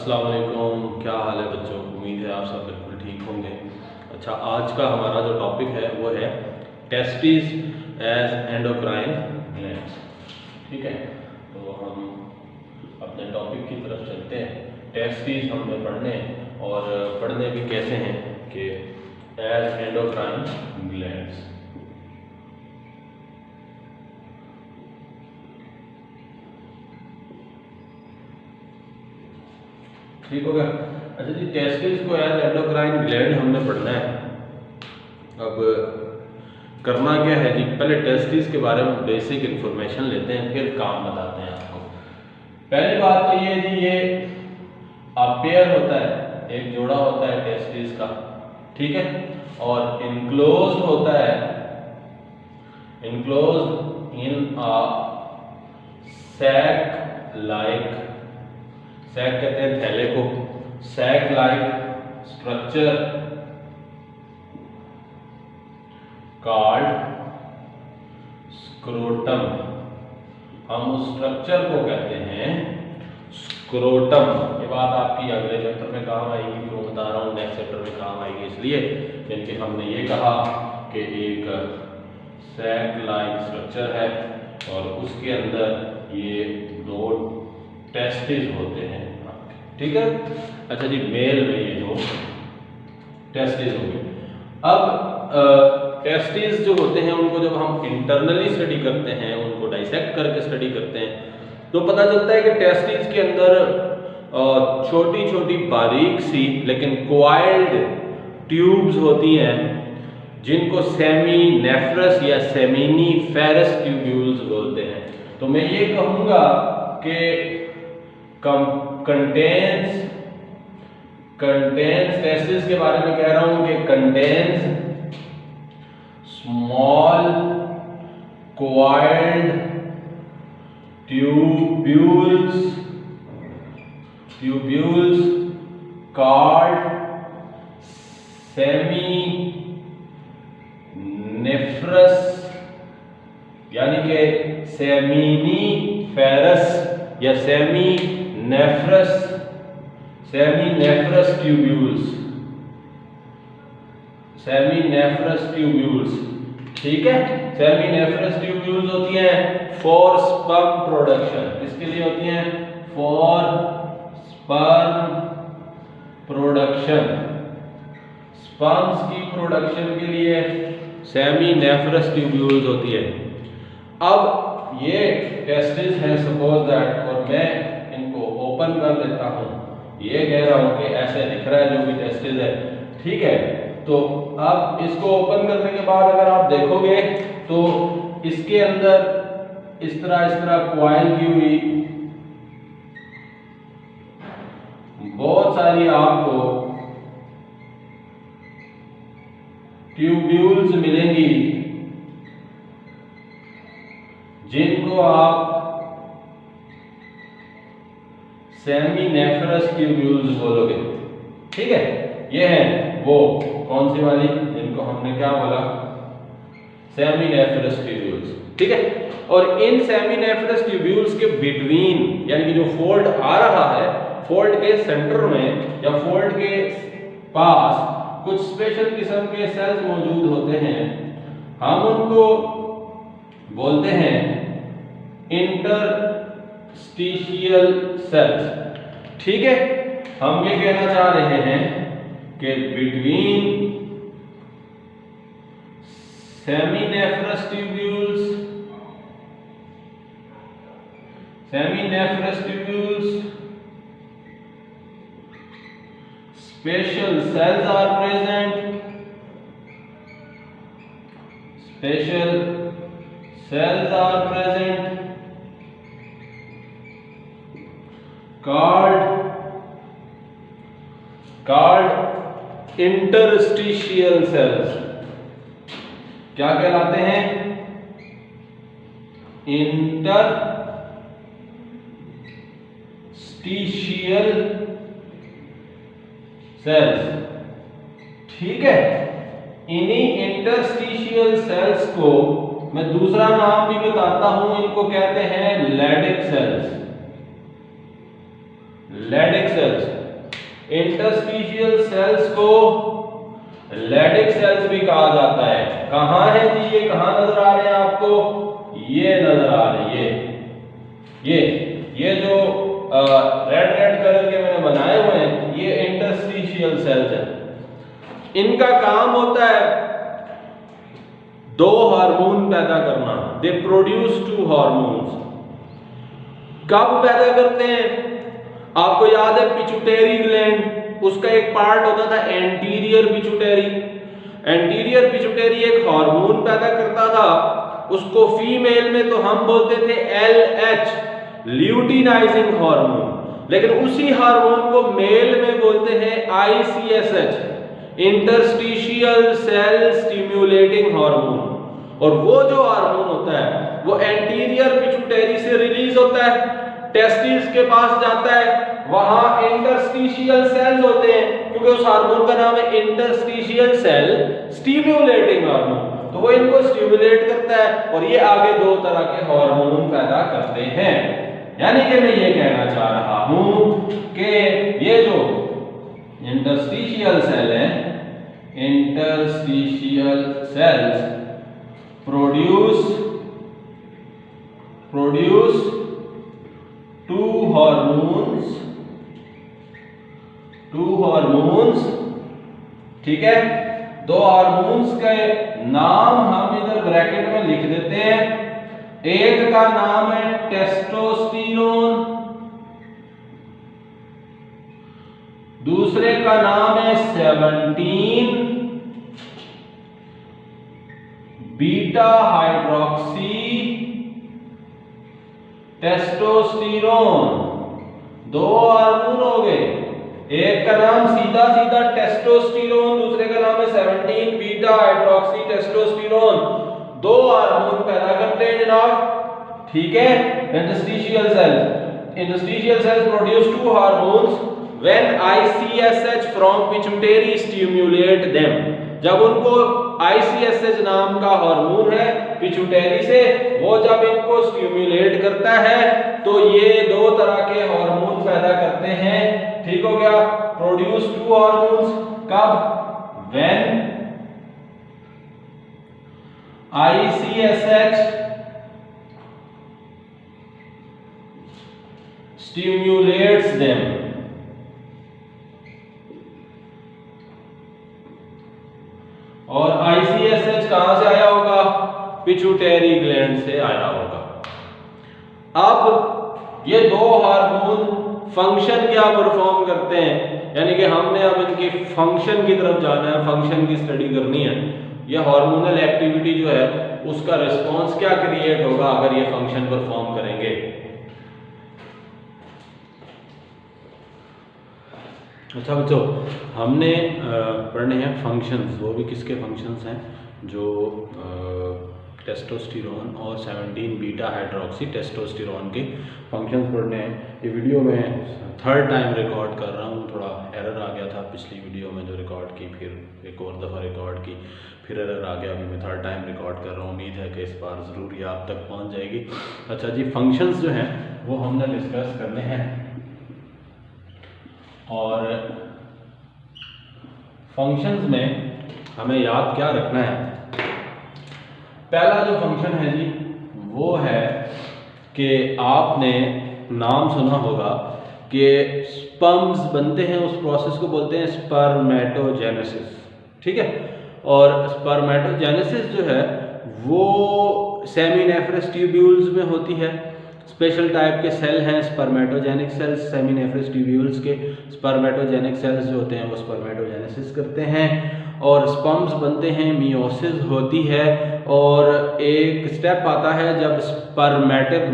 अस्सलाम वालेकुम, क्या हाल है बच्चों। उम्मीद है आप सब बिल्कुल ठीक होंगे। अच्छा, आज का हमारा जो टॉपिक है वो है टेस्टिस एज एंडोक्राइन ग्लैंड्स। ठीक है, तो हम अपने टॉपिक की तरफ चलते हैं। टेस्टिस हमने पढ़ने और पढ़ने भी कैसे हैं कि एज एंडोक्राइन ग्लैंड्स। ठीक हो गया। अच्छा जी, टेस्टिस को एज एंडोक्राइन ग्लैंड हमने पढ़ना है। अब करना क्या है जी, पहले टेस्टिस के बारे में बेसिक इन्फॉर्मेशन लेते हैं, फिर काम बताते हैं आपको। पहली बात तो ये जी, ये पेयर होता है, एक जोड़ा होता है टेस्टिस का, ठीक है, और इनक्लोज्ड होता है, enclosed in a sac like, sac कहते हैं थैले को, sac like structure called scrotum. हम उस स्ट्रक्चर को कहते हैं स्क्रोटम। ये बात आपकी अगले चैप्टर में काम आएगी, जो बता रहा हूँ नेक्स्ट चैप्टर में काम आएगी, इसलिए क्योंकि हमने ये कहा कि एक सैक लाइक स्ट्रक्चर है और उसके अंदर ये दो टेस्टिस होते हैं, ठीक है। अच्छा जी, मेल में ये जो टेस्टिस होंगे। अब टेस्टिस जो होते हैं उनको जब हम इंटरनली स्टडी करते हैं, उनको डाइसेक्ट करके स्टडी करते हैं, तो पता चलता है कि टेस्टिस के अंदर छोटी छोटी बारीक सी लेकिन क्वाइल्ड ट्यूब्स होती हैं, जिनको सेमीनेफ्रस या सेमिनीफेरस ट्यूब्यूल्स बोलते हैं। तो मैं ये कहूँगा कि कंटेन्स टेस्टिस के बारे में कह रहा हूं कि contains small coiled tubules called seminiferous, यानी कि सेमिनीफेरस या सेमीनेफ्रस ट्यूब्यूल्स, ठीक है। सेमीनेफ्रस ट्यूब्यूल्स होती हैं फॉर स्पर्म प्रोडक्शन। किसके लिए होती हैं? फॉर स्पर्म प्रोडक्शन, स्पर्म्स की प्रोडक्शन के लिए सेमीनेफ्रस ट्यूब्यूल्स होती है। अब ये टेस्टिस है सपोज दैट, और मैं इनको ओपन कर देता हूं, ये कह रहा हूं कि ऐसे दिख रहा है जो भी टेस्टिस है, ठीक है। तो अब इसको ओपन करने के बाद अगर आप देखोगे तो इसके अंदर इस तरह क्वाइल की हुई बहुत सारी आपको ट्यूब्यूल्स मिलेंगी, जिनको आप सेमीनेफ्रस ट्यूब्यूल्स बोलोगे, ठीक है। ये है वो कौन सी वाली, जिनको हमने क्या बोला, सेमीनेफ्रस ट्यूब्यूल्स, ठीक है। और इन सेमीनेफ्रस ट्यूब्यूल्स के बिटवीन, यानी कि जो फोल्ड आ रहा है, फोल्ड के सेंटर में या फोल्ड के पास कुछ स्पेशल किस्म के सेल्स मौजूद होते हैं। हम उनको बोलते हैं इंटरस्टिशियल सेल्स, ठीक है। हम ये कहना चाह रहे हैं कि between seminiferous tubules special cells are present called interstitial cells। क्या कहलाते हैं? इंटरस्टिशियल सेल्स, ठीक है। इन्हीं इंटरस्टिशियल सेल्स को मैं दूसरा नाम भी बताता हूं, इनको कहते हैं लैडिक सेल्स। लैडिक सेल्स इंटरस्टिशियल सेल्स को लैडिक सेल्स भी कहा जाता है। कहां है जी, ये कहां नजर आ रहे हैं आपको, ये नजर आ रहे हैं, ये जो रेड रेड कलर के मैंने बनाए हुए हैं, ये इंटरस्टिशियल सेल्स है। इनका काम होता है दो हार्मोन पैदा करना। They produce 2 hormones. कब पैदा करते हैं, आपको याद है पिट्यूटरी ग्लैंड, उसका एक पार्ट होता था एंटीरियर पिट्यूटरी। एंटीरियर पिट्यूटरी एक हार्मोन पैदा करता था, उसको फीमेल में तो हम बोलते थे LH, ल्यूटिनाइजिंग हार्मोन, लेकिन उसी हार्मोन को मेल में बोलते हैं ICSH, interstitial cell stimulating hormone. और वो जो हार्मोन होता है वो एंटीरियर पिट्यूटरी से रिलीज होता है, टेस्टिस के पास जाता है, वहां इंटरस्टिशियल सेल्स होते हैं, क्योंकि उस हार्मोन का नाम है इंटरस्टिशियल सेल स्टिम्युलेटिंग हार्मोन, तो वो इनको स्टिम्युलेट करता है और ये आगे 2 तरह के हार्मोन पैदा करते हैं। यानी कि मैं ये कहना चाह रहा हूं कि ये जो इंटरस्टिशियल सेल है, इंटरस्टिशियल सेल्स प्रोड्यूस 2 हार्मोन्स, ठीक है। 2 हार्मोन्स के नाम हम इधर ब्रैकेट में लिख देते हैं। एक का नाम है टेस्टोस्टेरोन, दूसरे का नाम है 17 बीटा हाइड्रोक्सी टेस्टोस्टेरोन। 2 हार्मोन हो गए, एक का नाम सीधा सीधा टेस्टोस्टेरोन, दूसरे का नाम है 17 बीटा हाइड्रोक्सी टेस्टोस्टेरोन। 2 हार्मोन पैदा करते हैं जनाब, ठीक है। Interstitial cells produce 2 hormones when ICSH from pituitary stimulate them. जब उनको ICSH नाम का हार्मोन है पिट्यूटरी से, वो जब इनको स्टिम्युलेट करता है तो ये 2 तरह के हार्मोन पैदा करते हैं, ठीक हो गया। प्रोड्यूस 2 हार्मोन्स कब, व्हेन ICSH stimulates them। और ICSH कहां से आया होगा, पिट्यूटरी ग्लैंड से आया होगा। अब ये 2 हार्मोन फंक्शन क्या परफॉर्म करते हैं, यानी कि हमने अब इनकी फंक्शन की तरफ जाना है, फंक्शन की स्टडी करनी है। ये हार्मोनल एक्टिविटी जो है उसका रिस्पांस क्या क्रिएट होगा अगर ये फंक्शन परफॉर्म करेंगे। अच्छा बच्चों, हमने पढ़ने हैं फंक्शंस, वो भी किसके फंक्शंस हैं, जो टेस्टोस्टेरोन और 17 बीटा हाइड्रोक्सी टेस्टोस्टेरोन के फंक्शंस पढ़ने हैं। ये वीडियो मैं 3rd टाइम रिकॉर्ड कर रहा हूँ, थोड़ा एरर आ गया था पिछली वीडियो में जो रिकॉर्ड की, फिर एक और दफ़ा रिकॉर्ड की, फिर एरर आ गया, अभी मैं 3rd टाइम रिकॉर्ड कर रहा हूँ। उम्मीद है कि इस बार ज़रूर ये आप तक पहुँच जाएगी। अच्छा जी, फंक्शंस जो हैं वो हमने डिस्कस करने हैं, और फंक्शंस में हमें याद क्या रखना है। पहला जो फंक्शन है जी वो है कि आपने नाम सुना होगा कि स्पर्म्स बनते हैं, उस प्रोसेस को बोलते हैं स्पर्मेटोजेनेसिस, ठीक है। और स्पर्मेटोजेनेसिस जो है वो सेमिनेफ्रस ट्यूब्यूल्स में होती है। स्पेशल टाइप के सेल हैं स्पर्मेटोजेनिक सेल्स, सेमिनेफ्रस ट्यूब्यूल्स के स्पर्मेटोजेनिक सेल्स जो होते हैं वो स्पर्मेटोजेनेसिस करते हैं, और स्पर्म्स बनते हैं, मियोसिस होती है, और एक स्टेप आता है जब स्पर्मेटेड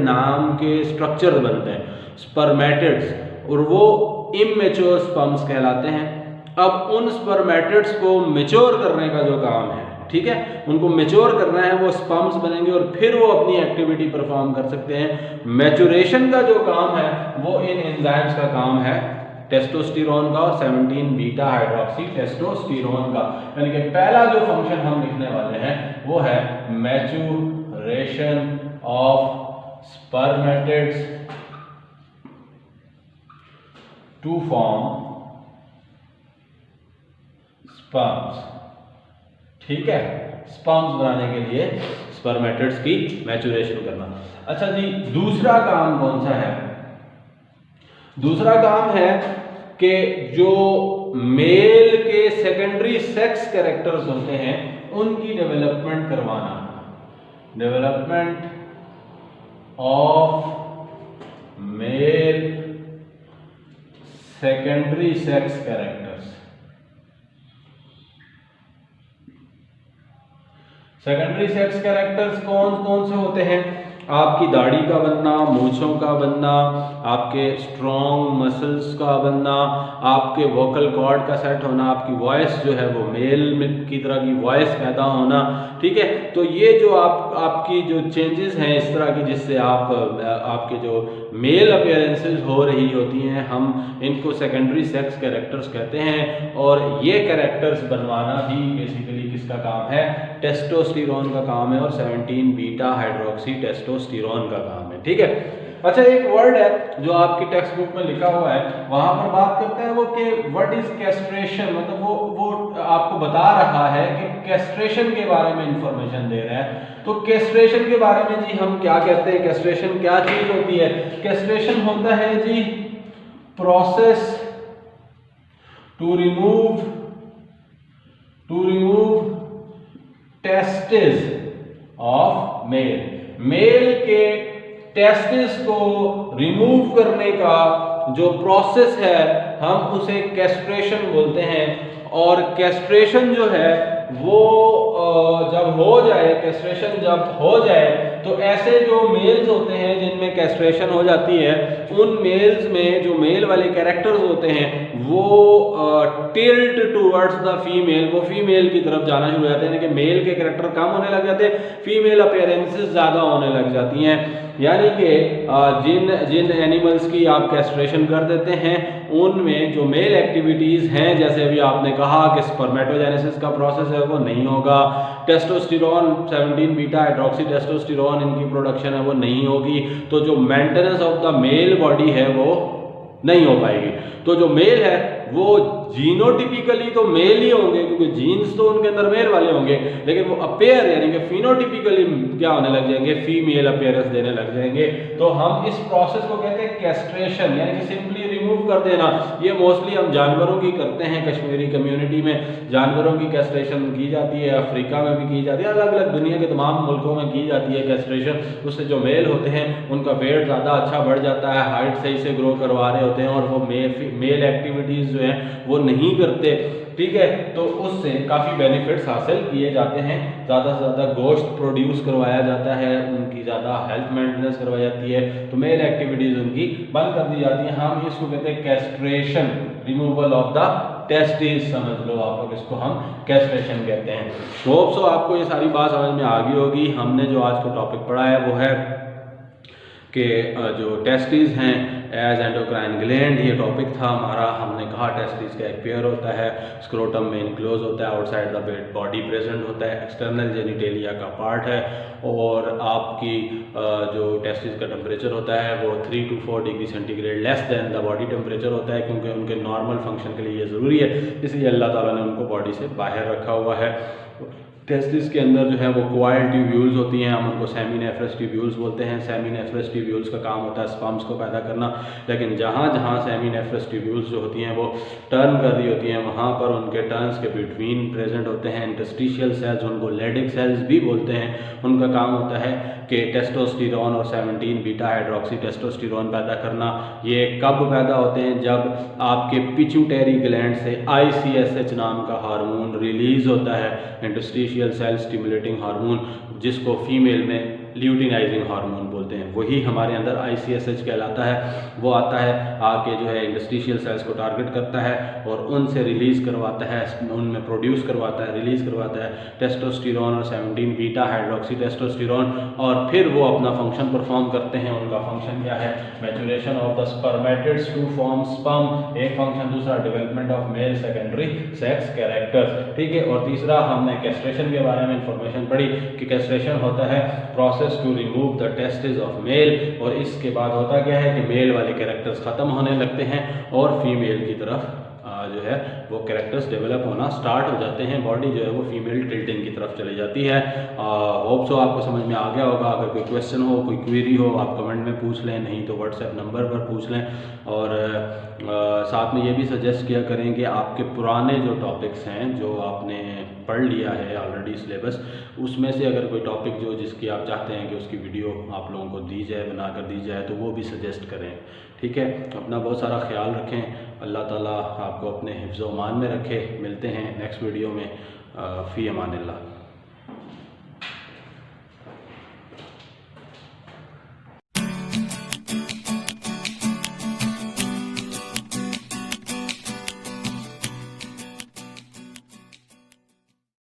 नाम के स्ट्रक्चर बनते हैं, स्पर्मेटिड्स, और वो इमेच्योर स्पर्म्स कहलाते हैं। अब उन स्पर्मेटिड्स को मैच्योर करने का जो काम है, ठीक है, उनको मैच्योर करना है, वो स्पर्म्स बनेंगे और फिर वो अपनी एक्टिविटी परफॉर्म कर सकते हैं। मैच्योरेशन का जो काम है वो इन एंजाइम्स का काम है, टेस्टोस्टेरोन का और 17 बीटा हाइड्रोक्सी टेस्टोस्टेरोन का। यानी कि पहला जो फंक्शन हम लिखने वाले हैं वो है maturation of spermatids to form sperms. ठीक है, स्पर्म्स बनाने के लिए स्पर्मेटिड्स की मैच्योरेशन करना। अच्छा जी, दूसरा काम कौन सा है? दूसरा काम है कि जो मेल के सेकेंडरी सेक्स कैरेक्टर्स होते हैं उनकी डेवलपमेंट करवाना। Development of male secondary sex characters. Secondary sex characters कौन कौन से होते हैं? आपकी दाढ़ी का बनना, मूंछों का बनना, आपके स्ट्रॉन्ग मसल्स का बनना, आपके वोकल कॉर्ड का सेट होना, आपकी वॉइस जो है वो मेल की तरह की वॉइस पैदा होना। ठीक है, तो ये जो आपकी जो चेंजेस हैं इस तरह की, जिससे आपके जो मेल अपीयरेंसेस हो रही होती हैं, हम इनको सेकेंडरी सेक्स कैरेक्टर्स कहते हैं। और ये कैरेक्टर्स बनवाना भी बेसिकली किसका काम है? टेस्टोस्टेरोन का काम है, और 17 बीटा हाइड्रोक्सी टेस्टोस्टेरोन का काम है। ठीक है। अच्छा, एक वर्ड है जो आपकी टेक्स्ट बुक में लिखा हुआ है, वहां पर बात करते हैं वो कि व्हाट इज कैस्ट्रेशन, मतलब वो आपको बता रहा है कि कैस्ट्रेशन के बारे में इंफॉर्मेशन दे रहा है। तो कैस्ट्रेशन के बारे में जी हम क्या कहते हैं? कैस्ट्रेशन क्या चीज होती है? कैस्ट्रेशन होता है जी process to remove testis of male के टेस्टिस को रिमूव करने का जो प्रोसेस है हम उसे कैस्ट्रेशन बोलते हैं। और कैस्ट्रेशन जो है वो जब हो जाए, कैस्ट्रेशन जब हो जाए तो ऐसे जो मेल्स होते हैं जिनमें कैस्ट्रेशन हो जाती है, उन मेल्स में जो मेल वाले कैरेक्टर्स होते हैं वो टिल्ट टूवर्ड्स द फीमेल, वो फीमेल की तरफ जाना शुरू हो जाते हैं। यानी कि मेल के कैरेक्टर कम होने लग जाते हैं, फीमेल अपीयरेंसेस ज़्यादा होने लग जाती हैं। यानी कि जिन एनिमल्स की आप कैस्ट्रेशन कर देते हैं उनमें जो मेल एक्टिविटीज़ हैं, जैसे अभी आपने कहा कि स्पर्मेटोजेनेसिस का प्रोसेस है वो नहीं होगा, टेस्टोस्टेरोन 17 बीटा हाइड्रोक्सी टेस्टोस्टेरोन इनकी प्रोडक्शन है वो नहीं होगी, तो जो maintenance of the male body है वो नहीं हो पाएगी। तो जो मेल है वो जीनोटिपिकली तो मेल ही होंगे क्योंकि जीन्स तो उनके अंदर मेल वाले होंगे, लेकिन वो अपेयर यानी कि फिनोटिपिकली क्या होने लग जाएंगे? फीमेल अपीयरेंस देने लग जाएंगे। तो हम इस प्रोसेस को कहते हैं कैस्ट्रेशन, यानी कि सिंपली रिमूव कर देना। ये मोस्टली हम जानवरों की करते हैं, कश्मीरी कम्युनिटी में जानवरों की कैस्ट्रेशन की जाती है, अफ्रीका में भी की जाती है, अलग अलग दुनिया के तमाम मुल्कों में की जाती है कैस्ट्रेशन। उससे जो मेल होते हैं उनका वेट ज़्यादा अच्छा बढ़ जाता है, हाइट सही से ग्रो करवा रहे होते हैं और वो मेल एक्टिविटीज़ जो हैं वो नहीं करते। ठीक है, तो उससे काफ़ी बेनिफिट्स हासिल किए जाते हैं। ज़्यादा से ज़्यादा गोश्त प्रोड्यूस करवाया जाता है, उनकी ज़्यादा हेल्थ मेंटेनेंस करवाई जाती है, तो मेल एक्टिविटीज़ उनकी बंद कर दी जाती हैं। हम इसको कहते हैं castration, removal of the testis, समझ लो आप लोग, इसको हम कैस्ट्रेशन कहते हैं। होप सो आपको ये सारी बात समझ में आ गई होगी। हमने जो आज को टॉपिक पढ़ा है वो है कि जो टेस्टिस हैं एज एंडोक्राइन ग्लैंड, ये टॉपिक था हमारा। हमने कहा टेस्टिस का एक पेयर होता है, स्क्रोटम में इनक्लोज होता है, आउटसाइड द बॉडी प्रेजेंट होता है, एक्सटर्नल जेनिटेलिया का पार्ट है। और आपकी जो टेस्टिस का टेम्परेचर होता है वो 3 to 4 degree centigrade less than the body temperature होता है, क्योंकि उनके नॉर्मल फंक्शन के लिए ये ज़रूरी है, इसलिए अल्लाह ताला ने उनको बॉडी से बाहर रखा हुआ है। टेस्टिस के अंदर जो है वो क्वाइल ट्यूब्यूल्स होती हैं, हम उनको सेमीनेफ्रस ट्यूब्यूल्स बोलते हैं। सेमीनेफ्रस ट्यूब्यूल्स का काम होता है स्पर्म्स को पैदा करना, लेकिन जहाँ जहाँ सेमीनेफ्रस ट्यूब्यूल्स जो होती हैं वो टर्न कर रही होती हैं, वहाँ पर उनके टर्न्स के बिटवीन प्रेजेंट होते हैं इंटरस्टिशियल सेल्स, उनको लेडिक सेल्स भी बोलते हैं। उनका काम होता है कि टेस्टोस्टेरोन और 17 बीटा हाइड्रोक्सी टेस्टोस्टेरोन पैदा करना। ये कब पैदा होते हैं? जब आपके पिट्यूटरी ग्लैंड से ICSH नाम का हार्मोन रिलीज होता है, इंटरस्टिशियल सेल स्टिमुलेटिंग हार्मोन, जिसको फीमेल में ल्यूटिनाइजिंग हार्मोन बोलते हैं। वही हमारे अंदर ICSH कहलाता है। वो आता है आके जो है इंटरस्टिशियल सेल्स को टारगेट करता है और उनसे रिलीज करवाता है, उनमें प्रोड्यूस करवाता है, रिलीज करवाता है टेस्टोस्टेरोन और 17 बीटा हाइड्रोक्सी टेस्टोस्टेरोन, और फिर वो अपना फंक्शन परफॉर्म करते हैं। उनका फंक्शन क्या है? Maturation of the spermatids to form sperm, एक फंक्शन। दूसरा development of male secondary sex characters. ठीक है, और तीसरा हमने कैस्ट्रेशन के बारे में इंफॉर्मेशन पढ़ी कि कैस्ट्रेशन होता है process to remove the testis characteristics of male, और इसके बाद होता क्या है कि मेल वाले कैरेक्टर्स ख़त्म होने लगते हैं और फीमेल की तरफ जो है वो कैरेक्टर्स डेवलप होना स्टार्ट हो जाते हैं। बॉडी जो है वो फीमेल टिल्टिंग की तरफ चली जाती है। होप सो आपको समझ में आ गया होगा। अगर कोई क्वेश्चन हो, कोई क्वेरी हो, आप कमेंट में पूछ लें, नहीं तो व्हाट्सएप नंबर पर पूछ लें। और साथ में ये भी सजेस्ट किया करें कि आपके पुराने जो टॉपिक्स हैं जो आपने पढ़ लिया है ऑलरेडी सिलेबस, उसमें से अगर कोई टॉपिक जो जिसकी आप चाहते हैं कि उसकी वीडियो आप लोगों को दी जाए, बना कर दी जाए, तो वो भी सजेस्ट करें। ठीक है, अपना बहुत सारा ख्याल रखें। अल्लाह ताला आपको अपने हिफ्ज़-ओ-मान में रखे। मिलते हैं नेक्स्ट वीडियो में। फ़ी अमानिल्लाह।